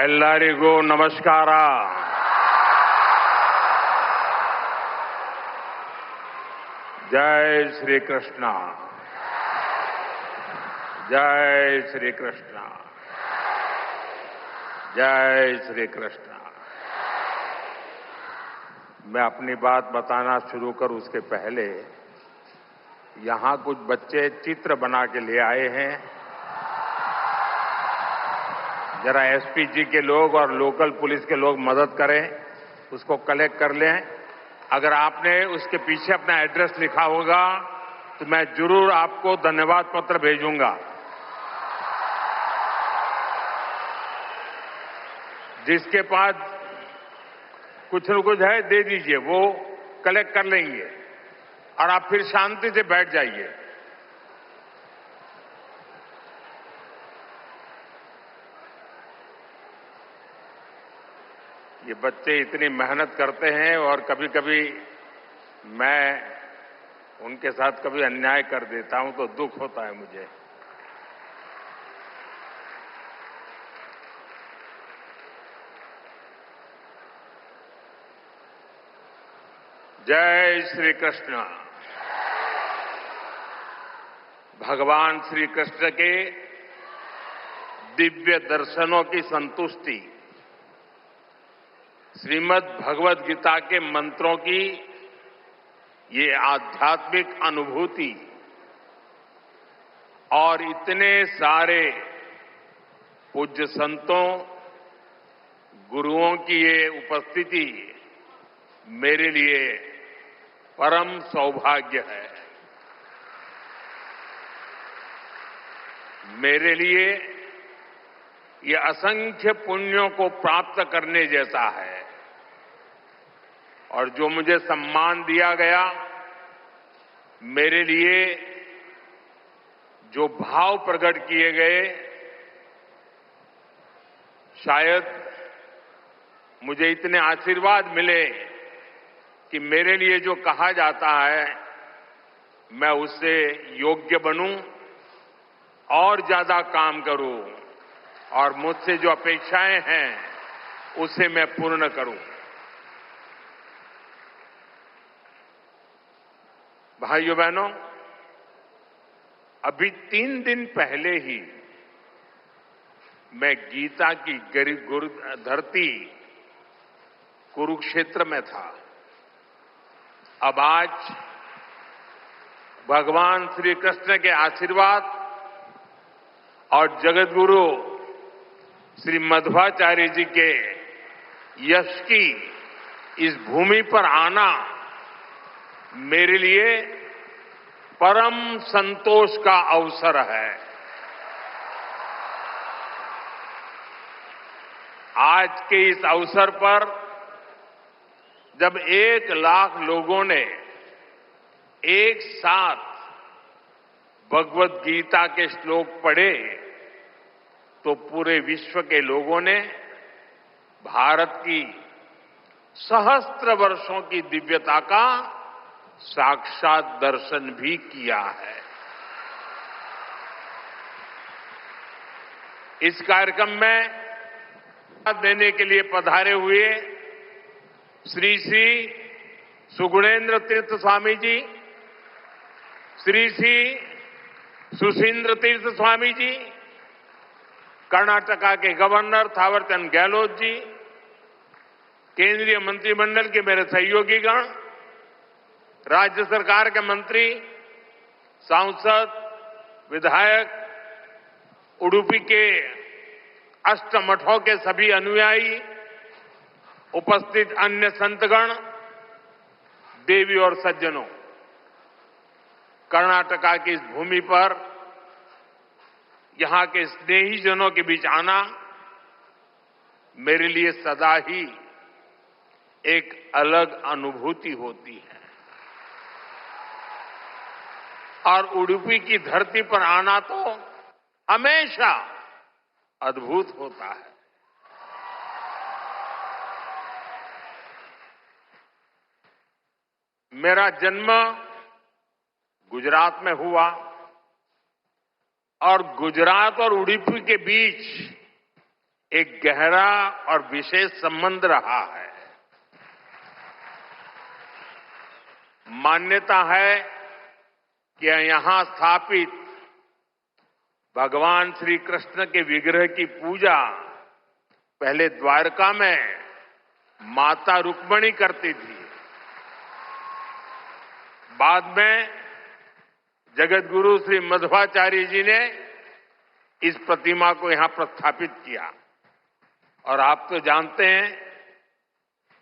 ಎಲ್ಲರಿಗೂ ನಮಸ್ಕಾರ. जय श्री कृष्ण. जय श्री कृष्ण. जय श्री कृष्ण. मैं अपनी बात बताना शुरू करूं उसके पहले यहां कुछ बच्चे चित्र बना के ले आए हैं. जरा एसपी जी के लोग और लोकल पुलिस के लोग मदद करें, उसको कलेक्ट कर लें. अगर आपने उसके पीछे अपना एड्रेस लिखा होगा तो मैं जरूर आपको धन्यवाद पत्र भेजूंगा. जिसके पास कुछ न कुछ है दे दीजिए, वो कलेक्ट कर लेंगे और आप फिर शांति से बैठ जाइए. ये बच्चे इतनी मेहनत करते हैं और कभी कभी मैं उनके साथ कभी अन्याय कर देता हूं तो दुख होता है मुझे. जय श्री कृष्ण. भगवान श्री कृष्ण के दिव्य दर्शनों की संतुष्टि, श्रीमद् भगवद गीता के मंत्रों की ये आध्यात्मिक अनुभूति और इतने सारे पूज्य संतों, गुरुओं की ये उपस्थिति मेरे लिए परम सौभाग्य है. मेरे लिए ये असंख्य पुण्यों को प्राप्त करने जैसा है. और जो मुझे सम्मान दिया गया, मेरे लिए जो भाव प्रकट किए गए, शायद मुझे इतने आशीर्वाद मिले कि मेरे लिए जो कहा जाता है मैं उससे योग्य बनूं और ज्यादा काम करूं और मुझसे जो अपेक्षाएं हैं उसे मैं पूर्ण करूं. भाइयों बहनों, अभी 3 दिन पहले ही मैं गीता की धरती कुरुक्षेत्र में था. अब आज भगवान श्री कृष्ण के आशीर्वाद और जगतगुरु श्री मध्वाचार्य जी के यश की इस भूमि पर आना मेरे लिए परम संतोष का अवसर है. आज के इस अवसर पर जब 1 लाख लोगों ने एक साथ भगवद गीता के श्लोक पढ़े तो पूरे विश्व के लोगों ने भारत की सहस्त्र वर्षों की दिव्यता का साक्षात दर्शन भी किया है. इस कार्यक्रम में साथ देने के लिए पधारे हुए श्री श्री सुगुणेन्द्र तीर्थ स्वामी जी, श्री श्री सुशींद्र तीर्थ स्वामी जी, कर्नाटका के गवर्नर थावरचंद गहलोत जी, केंद्रीय मंत्रिमंडल के मेरे सहयोगीगण, राज्य सरकार के मंत्री, सांसद, विधायक, उडुपी के अष्टमठों के सभी अनुयायी, उपस्थित अन्य संतगण, देवी और सज्जनों, कर्नाटका की इस भूमि पर यहां के स्नेहीजनों के बीच आना मेरे लिए सदा ही एक अलग अनुभूति होती है. और उडुपी की धरती पर आना तो हमेशा अद्भुत होता है. मेरा जन्म गुजरात में हुआ और गुजरात और उडुपी के बीच एक गहरा और विशेष संबंध रहा है। मान्यता है कि यहां स्थापित भगवान श्री कृष्ण के विग्रह की पूजा पहले द्वारका में माता रुक्मिणी करती थी। बाद में जगत गुरु श्री मध्वाचार्य जी ने इस प्रतिमा को यहां प्रस्थापित किया। और आप तो जानते हैं,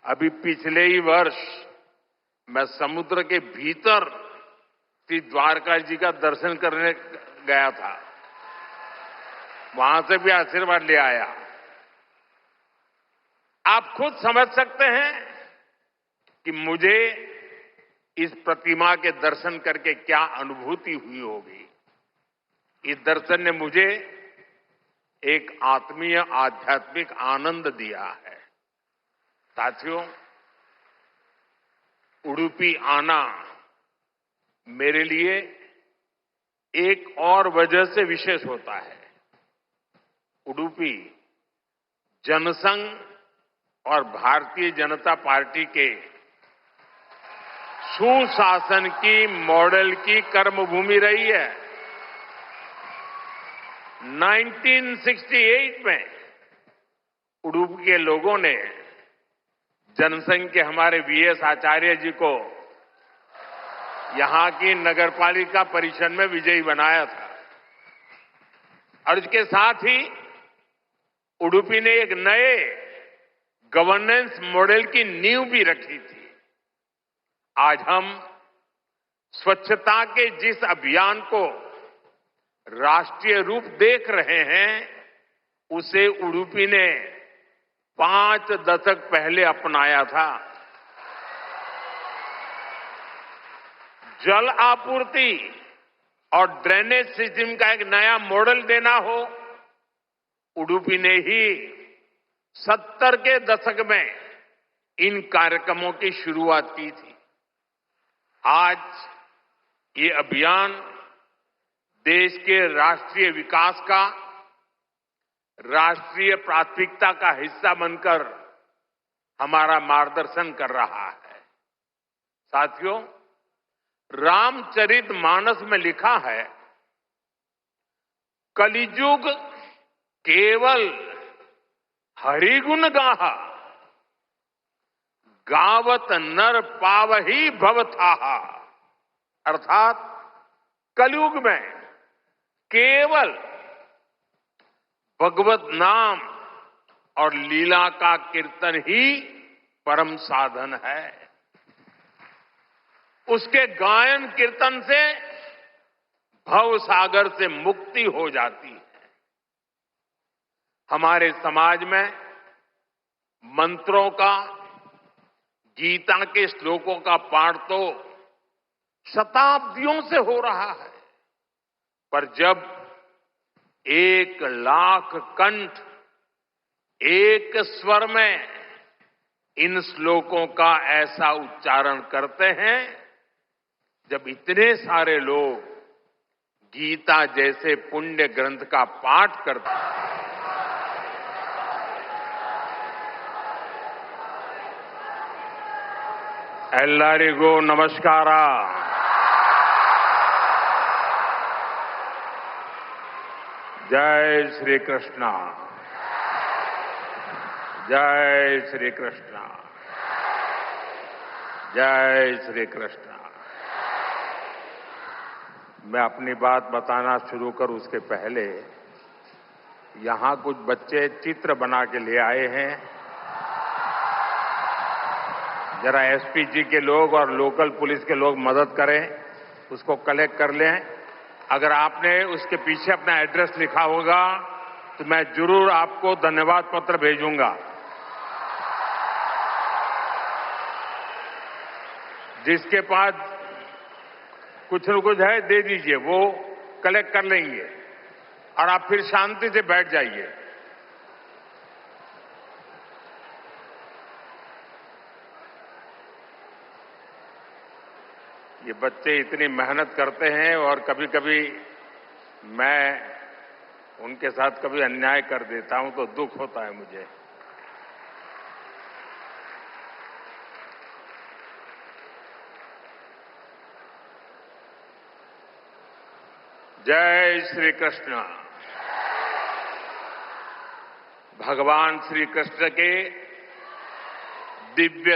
अभी पिछले ही वर्ष मैं समुद्र के भीतर श्री द्वारका जी का दर्शन करने गया था। वहां से भी आशीर्वाद ले आया। आप खुद समझ सकते हैं कि मुझे इस प्रतिमा के दर्शन करके क्या अनुभूति हुई होगी। इस दर्शन ने मुझे एक आत्मीय आध्यात्मिक आनंद दिया है। साथियों, उडुपी आना मेरे लिए एक और वजह से विशेष होता है। उडुपी जनसंघ और भारतीय जनता पार्टी के सुशासन की मॉडल की कर्मभूमि रही है। 1968 में उडुपी के लोगों ने जनसंघ के हमारे वीएस आचार्य जी को यहां की नगरपालिका परिषद में विजयी बनाया था। और इसके साथ ही उडुपी ने एक नए गवर्नेंस मॉडल की नींव भी रखी थी। आज हम स्वच्छता के जिस अभियान को राष्ट्रीय रूप देख रहे हैं, उसे उडुपी ने 5 दशक पहले अपनाया था। जल आपूर्ति और ड्रेनेज सिस्टम का एक नया मॉडल देना हो, उडुपी ने ही 70 के दशक में इन कार्यक्रमों की शुरुआत की थी। आज ये अभियान देश के राष्ट्रीय विकास का राष्ट्रीय प्राथमिकता का हिस्सा बनकर हमारा मार्गदर्शन कर रहा है। साथियों, रामचरितमानस में लिखा है, कलिजुग केवल हरिगुण गाहा, गावत नर पावही भवथाहा। अर्थात कलयुग में केवल भगवत नाम और लीला का कीर्तन ही परम साधन है। उसके गायन कीर्तन से भव सागर से मुक्ति हो जाती है। हमारे समाज में मंत्रों का, गीता के श्लोकों का पाठ तो शताब्दियों से हो रहा है, पर जब 1 लाख कंठ एक स्वर में इन श्लोकों का ऐसा उच्चारण करते हैं, जब इतने सारे लोग गीता जैसे पुण्य ग्रंथ का पाठ करते हैं, ಎಲ್ಲರಿಗೂ ನಮಸ್ಕಾರ। जय श्री कृष्ण, जय श्री कृष्ण, जय श्री कृष्ण। मैं अपनी बात बताना शुरू करूं उसके पहले यहां कुछ बच्चे चित्र बना के ले आए हैं। जरा एसपी जी के लोग और लोकल पुलिस के लोग मदद करें, उसको कलेक्ट कर लें। अगर आपने उसके पीछे अपना एड्रेस लिखा होगा तो मैं जरूर आपको धन्यवाद पत्र भेजूंगा। जिसके पास कुछ न कुछ है दे दीजिए, वो कलेक्ट कर लेंगे और आप फिर शांति से बैठ जाइए। ये बच्चे इतनी मेहनत करते हैं और कभी कभी मैं उनके साथ कभी अन्याय कर देता हूं तो दुख होता है मुझे। जय श्री कृष्ण। भगवान श्री कृष्ण के दिव्य